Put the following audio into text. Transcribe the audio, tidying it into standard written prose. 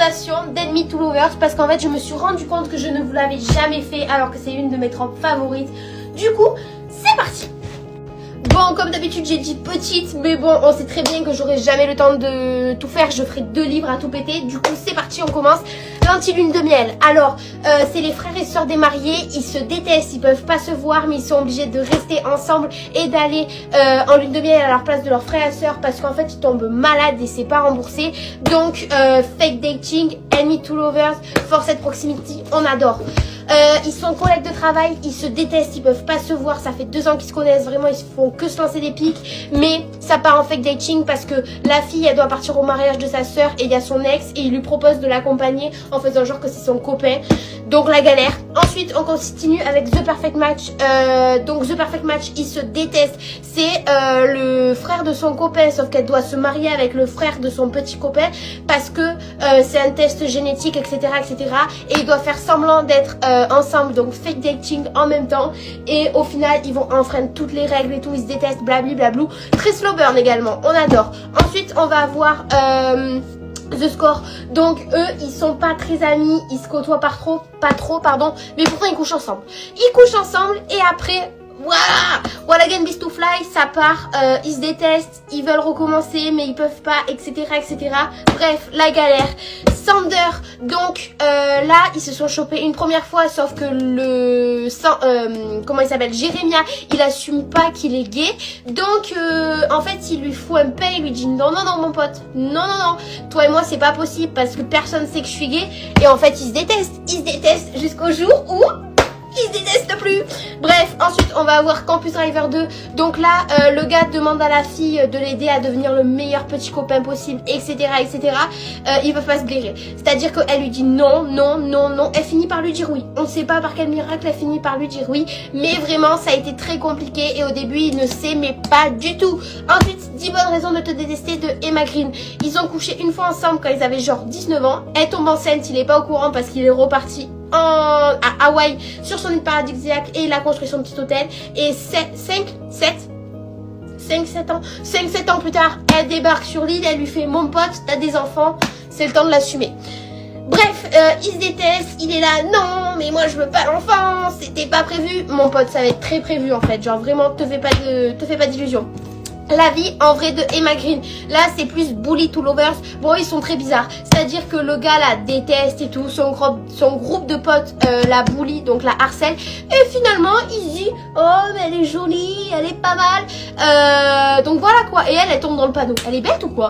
recommandation d'Enemy to Lovers parce qu'en fait je me suis rendu compte que je ne vous l'avais jamais fait alors que c'est une de mes tropes favorites. Du coup, c'est parti. Bon, comme d'habitude j'ai dit petite, mais bon, on sait très bien que j'aurai jamais le temps de tout faire. Je ferai 2 livres à tout péter. Du coup, c'est parti, on commence. L'anti-lune de miel. Alors, c'est les frères et sœurs des mariés. Ils se détestent, ils peuvent pas se voir, mais ils sont obligés de rester ensemble et d'aller en lune de miel à leur place de leurs frères et sœurs parce qu'en fait, ils tombent malades et c'est pas remboursé. Donc, fake dating, Enemy to Lovers, forced proximity, on adore. Ils sont collègues de travail, ils se détestent, ils peuvent pas se voir, ça fait 2 ans qu'ils se connaissent, vraiment ils font que se lancer des pics, mais ça part en fake dating parce que la fille elle doit partir au mariage de sa sœur et il y a son ex et il lui propose de l'accompagner en faisant genre que c'est son copain, donc la galère. Ensuite on continue avec The Perfect Match. Donc The Perfect Match, ils se détestent, c'est le frère de son copain sauf qu'elle doit se marier avec le frère de son petit copain parce que c'est un test génétique, etc., etc., et ils doivent faire semblant d'être ensemble, donc fake dating en même temps, et au final ils vont enfreindre toutes les règles et tout, ils se détestent, blabli. Très slow burn également, on adore. Ensuite on va avoir The Score. Donc eux ils sont pas très amis, ils se côtoient pas trop pardon, mais pourtant ils couchent ensemble et après What Again Beast to Fly, ça part, ils se détestent, ils veulent recommencer mais ils peuvent pas, etc., etc. Bref, la galère. Sander, donc là ils se sont chopés une première fois sauf que comment il s'appelle, Jérémia, il assume pas qu'il est gay, donc en fait il lui fout un pain, il lui dit non mon pote, non, toi et moi c'est pas possible parce que personne sait que je suis gay, et en fait ils se détestent jusqu'au jour où ils se détestent plus. Bref, ensuite on va avoir Campus Driver 2. Donc là le gars demande à la fille de l'aider à devenir le meilleur petit copain possible, etc., etc. Ils peuvent pas se blairer, c'est à dire qu'elle lui dit non, elle finit par lui dire oui. On ne sait pas par quel miracle elle finit par lui dire oui, mais vraiment ça a été très compliqué et au début il ne s'aimait pas du tout. Ensuite 10 bonnes raisons de te détester de Emma Green. Ils ont couché une fois ensemble quand ils avaient genre 19 ans. Elle tombe enceinte, il est pas au courant parce qu'il est reparti à Hawaï sur son île paradisiaque et il a construit son petit hôtel, et 5-7 ans plus tard elle débarque sur l'île, elle lui fait mon pote t'as des enfants, c'est le temps de l'assumer. Bref, il se déteste, il est là, non mais moi je veux pas l'enfant, c'était pas prévu. Mon pote, ça va être très prévu en fait, genre vraiment te fais pas d'illusions. La vie en vrai de Emma Green, là c'est plus bully to lovers. Bon, ils sont très bizarres, c'est à dire que le gars la déteste et tout, son groupe de potes la bully, donc la harcèle, et finalement il se dit oh mais elle est jolie, elle est pas mal, donc voilà quoi, et elle tombe dans le panneau. Elle est bête ou quoi?